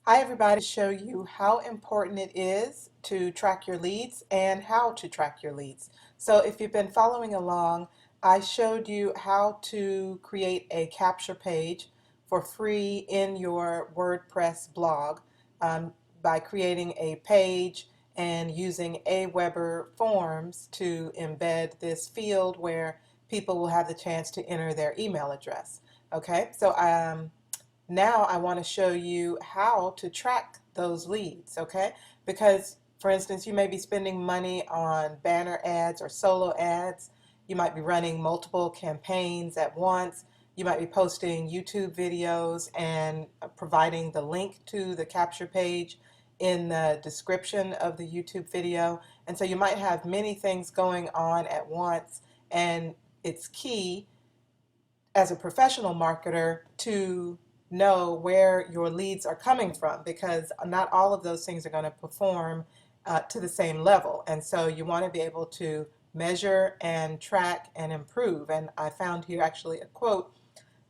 Hi everybody, to show you how important it is to track your leads and how to track your leads. So if you've been following along, I showed you how to create a capture page for free in your WordPress blog by creating a page and using Aweber forms to embed this field where people will have the chance to enter their email address. Okay, so now I want to show you how to track those leads, okay? Because, for instance, you may be spending money on banner ads or solo ads. You might be running multiple campaigns at once. You might be posting YouTube videos and providing the link to the capture page in the description of the YouTube video. And so you might have many things going on at once, and it's key as a professional marketer to know where your leads are coming from, because not all of those things are going to perform to the same level. And so you want to be able to measure and track and improve. And I found here actually a quote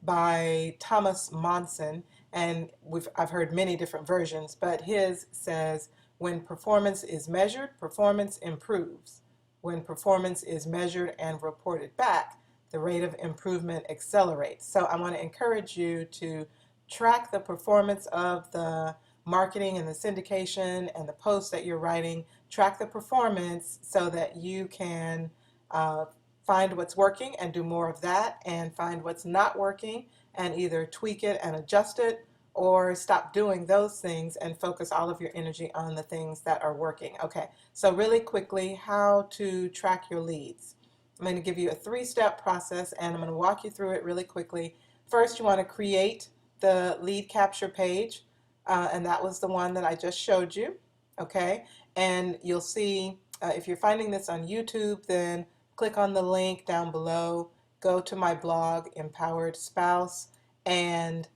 by Thomas Monson, and I've heard many different versions, but his says, when performance is measured, performance improves. When performance is measured and reported back, the rate of improvement accelerates. So I want to encourage you to track the performance of the marketing and the syndication and the posts that you're writing. Track the performance so that you can find what's working and do more of that, and find what's not working and either tweak it and adjust it, or stop doing those things and focus all of your energy on the things that are working. Okay, so really quickly, how to track your leads. I'm going to give you a three-step process and I'm going to walk you through it really quickly. First, you want to create the lead capture page, and that was the one that I just showed you. Okay, and you'll see if you're finding this on YouTube, then click on the link down below, go to my blog, Empowered Spouse, and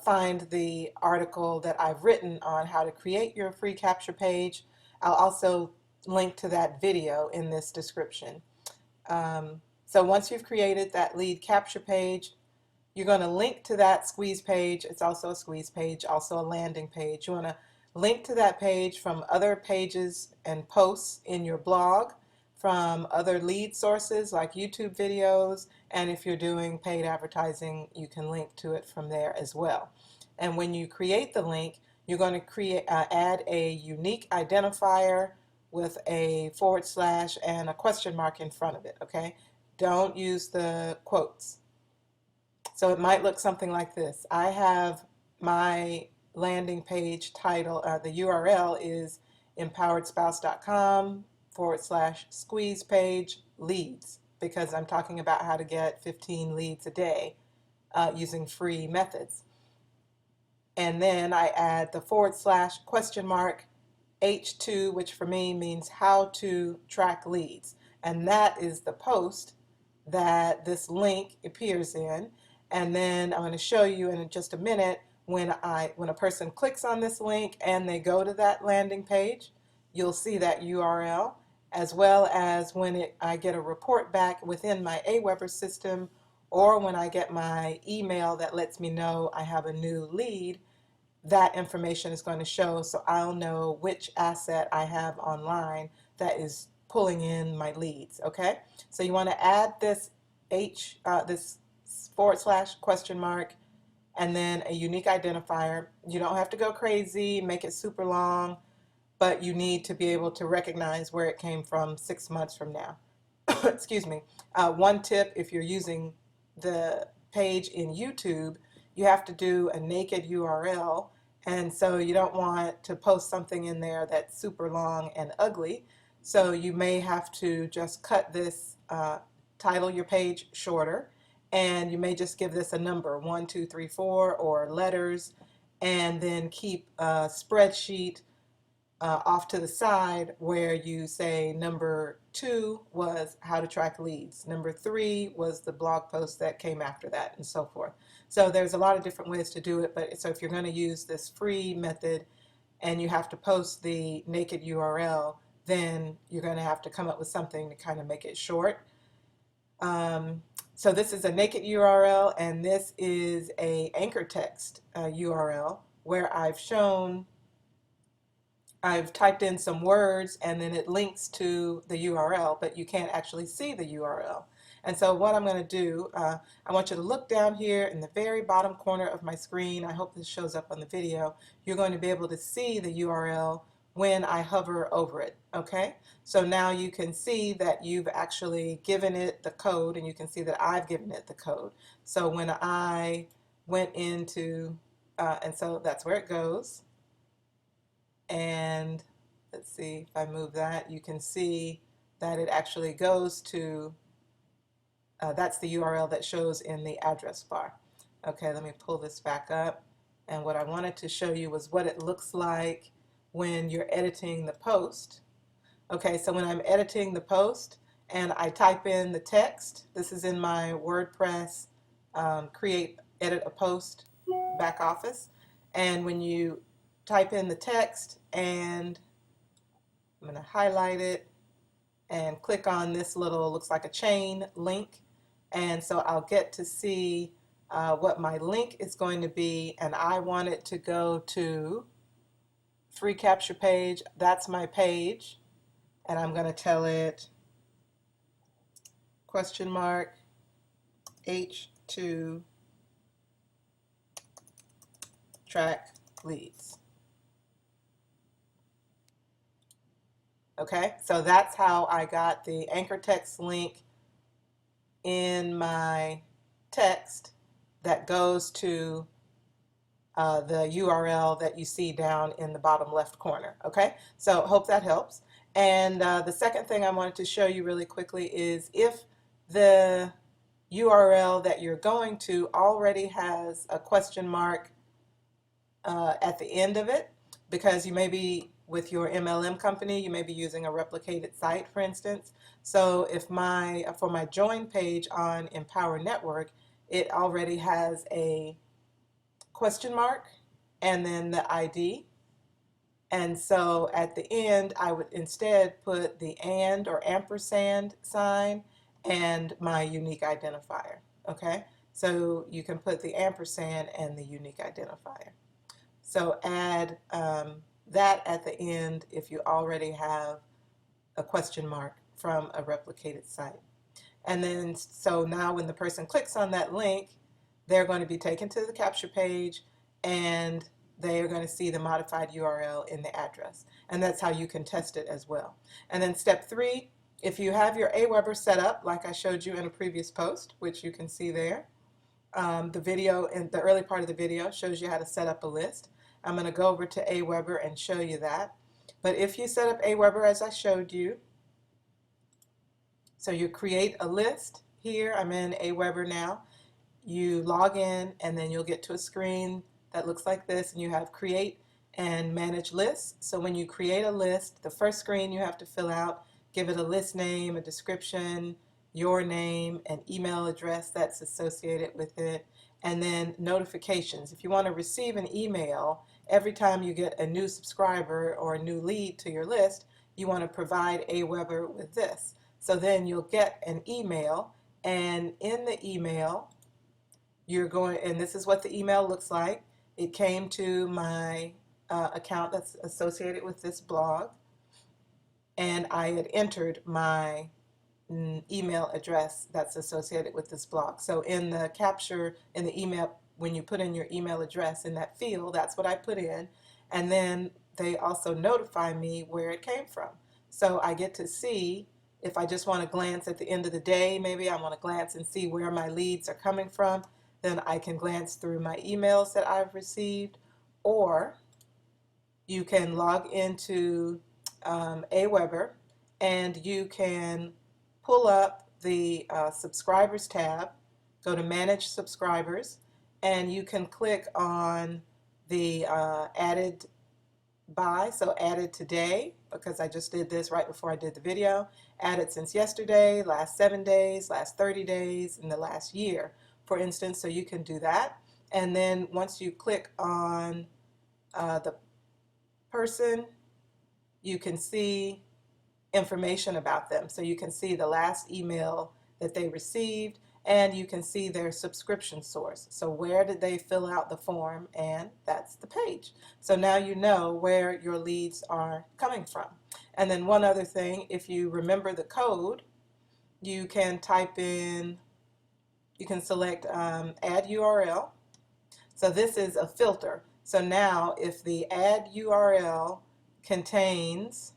find the article that I've written on how to create your free capture page. I'll also link to that video in this description. So once you've created that lead capture page, you're going to link to that squeeze page. It's also a squeeze page, also a landing page. You want to link to that page from other pages and posts in your blog, from other lead sources like YouTube videos, and if you're doing paid advertising, you can link to it from there as well. And when you create the link, you're going to add a unique identifier with a / and a question mark in front of it, okay? Don't use the quotes. So it might look something like this. I have my landing page title, the URL is empoweredspouse.com / squeeze page leads, because I'm talking about how to get 15 leads a day using free methods. And then I add the / question mark H2, which for me means how to track leads. And that is the post that this link appears in. And then I'm going to show you in just a minute when a person clicks on this link and they go to that landing page, you'll see that URL, as well as when I get a report back within my Aweber system, or when I get my email that lets me know I have a new lead. That information is going to show, so I'll know which asset I have online that is pulling in my leads. Okay, so you want to add this this / question mark, and then a unique identifier. You don't have to go crazy, make it super long, but you need to be able to recognize where it came from 6 months from now. Excuse me. One tip, if you're using the page in YouTube, you have to do a naked URL, and so you don't want to post something in there that's super long and ugly. So you may have to just cut this, title your page shorter, and you may just give this a number, 1, 2, 3, 4, or letters, and then keep a spreadsheet off to the side where you say number 2 was how to track leads, number 3 was the blog post that came after that, and so forth. So there's a lot of different ways to do it, but so if you're going to use this free method and you have to post the naked URL, then you're going to have to come up with something to kind of make it short. So this is a naked URL, and this is a anchor text URL where I've typed in some words and then it links to the URL, but you can't actually see the URL. And so what I'm going to do, I want you to look down here in the very bottom corner of my screen. I hope this shows up on the video. You're going to be able to see the URL when I hover over it, okay? So now you can see that you've actually given it the code, and you can see that I've given it the code. So when I went into, and so that's where it goes. And let's see if I move that, you can see that it actually goes to, that's the URL that shows in the address bar. Okay, let me pull this back up. And what I wanted to show you was what it looks like when you're editing the post. Okay, so when I'm editing the post and I type in the text, this is in my WordPress edit a post back office. And when you type in the text, and I'm going to highlight it and click on this little, looks like a chain link. And so I'll get to see what my link is going to be, and I want it to go to free capture page. That's my page, and I'm going to tell it question mark H2 track leads. Okay, so that's how I got the anchor text link in my text that goes to the URL that you see down in the bottom left corner. Okay, so hope that helps. And the second thing I wanted to show you really quickly is if the URL that you're going to already has a question mark at the end of it, because you may be with your MLM company, you may be using a replicated site, for instance. So if for my join page on Empower Network, it already has a question mark and then the ID. And so at the end, I would instead put the and or ampersand sign and my unique identifier. Okay, so you can put the ampersand and the unique identifier. So add that at the end if you already have a question mark from a replicated site. And then, so now when the person clicks on that link, they're going to be taken to the capture page, and they are going to see the modified URL in the address. And that's how you can test it as well. And then step 3, if you have your Aweber set up, like I showed you in a previous post, which you can see there, the video in the early part of the video shows you how to set up a list. I'm going to go over to Aweber and show you that. But if you set up Aweber as I showed you, so you create a list here, I'm in Aweber now, you log in and then you'll get to a screen that looks like this, and you have create and manage lists. So when you create a list, the first screen you have to fill out, give it a list name, a description, your name, an email address that's associated with it, and then notifications. If you want to receive an email every time you get a new subscriber or a new lead to your list, you want to provide Aweber with this. So then you'll get an email, and in the email, you're going, and this is what the email looks like. It came to my account that's associated with this blog, and I had entered my email address that's associated with this blog. So in the capture, in the email, when you put in your email address in that field, that's what I put in. And then they also notify me where it came from. So I get to see, if I just want to glance at the end of the day, maybe I want to glance and see where my leads are coming from, then I can glance through my emails that I've received. Or you can log into Aweber and you can pull up the subscribers tab, go to manage subscribers, and you can click on the added by, so added today, because I just did this right before I did the video, added since yesterday, last 7 days, last 30 days, and the last year, for instance. So you can do that. And then once you click on the person, you can see information about them. So you can see the last email that they received, and you can see their subscription source. So where did they fill out the form? And that's the page. So now you know where your leads are coming from. And then one other thing, if you remember the code, you can type in, you can select add URL. So this is a filter. So now if the add URL contains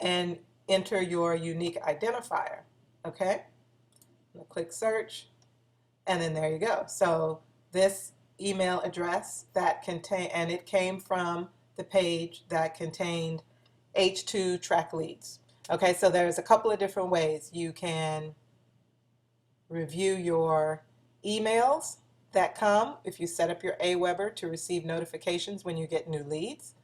and enter your unique identifier, okay? I'm gonna click search, and then there you go. So this email address that contain, and it came from the page that contained H2 track leads. Okay, so there's a couple of different ways you can review your emails that come if you set up your Aweber to receive notifications when you get new leads.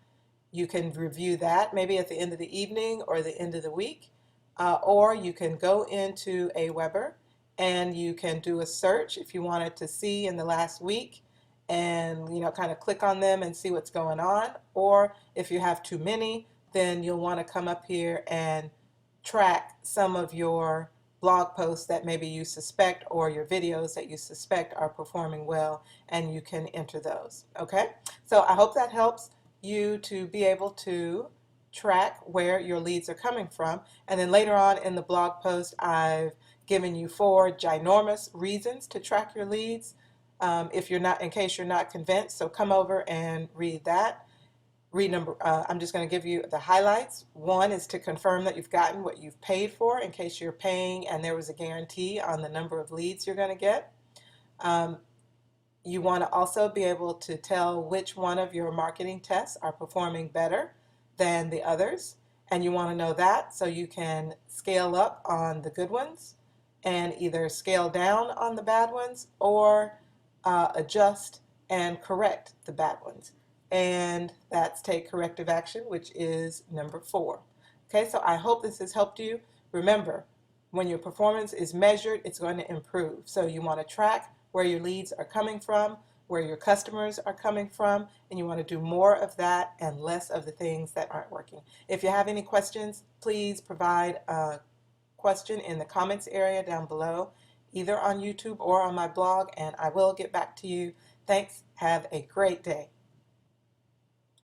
You can review that maybe at the end of the evening or the end of the week, or you can go into Aweber and you can do a search if you wanted to see in the last week and kind of click on them and see what's going on. Or if you have too many, then you'll want to come up here and track some of your blog posts that maybe you suspect or your videos that you suspect are performing well, and you can enter those. Okay, so I hope that helps you to be able to track where your leads are coming from. And then later on in the blog post, I've given you 4 ginormous reasons to track your leads, if you're not, in case you're not convinced. So come over and read that. I'm just going to give you the highlights. 1 is to confirm that you've gotten what you've paid for, in case you're paying and there was a guarantee on the number of leads you're going to get. You want to also be able to tell which one of your marketing tests are performing better than the others. And you want to know that so you can scale up on the good ones and either scale down on the bad ones, or adjust and correct the bad ones. And that's take corrective action, which is number 4. Okay, so I hope this has helped you. Remember, when your performance is measured, it's going to improve. So you want to track where your leads are coming from, where your customers are coming from, and you want to do more of that and less of the things that aren't working. If you have any questions, please provide a question in the comments area down below, either on YouTube or on my blog, and I will get back to you. Thanks. Have a great day.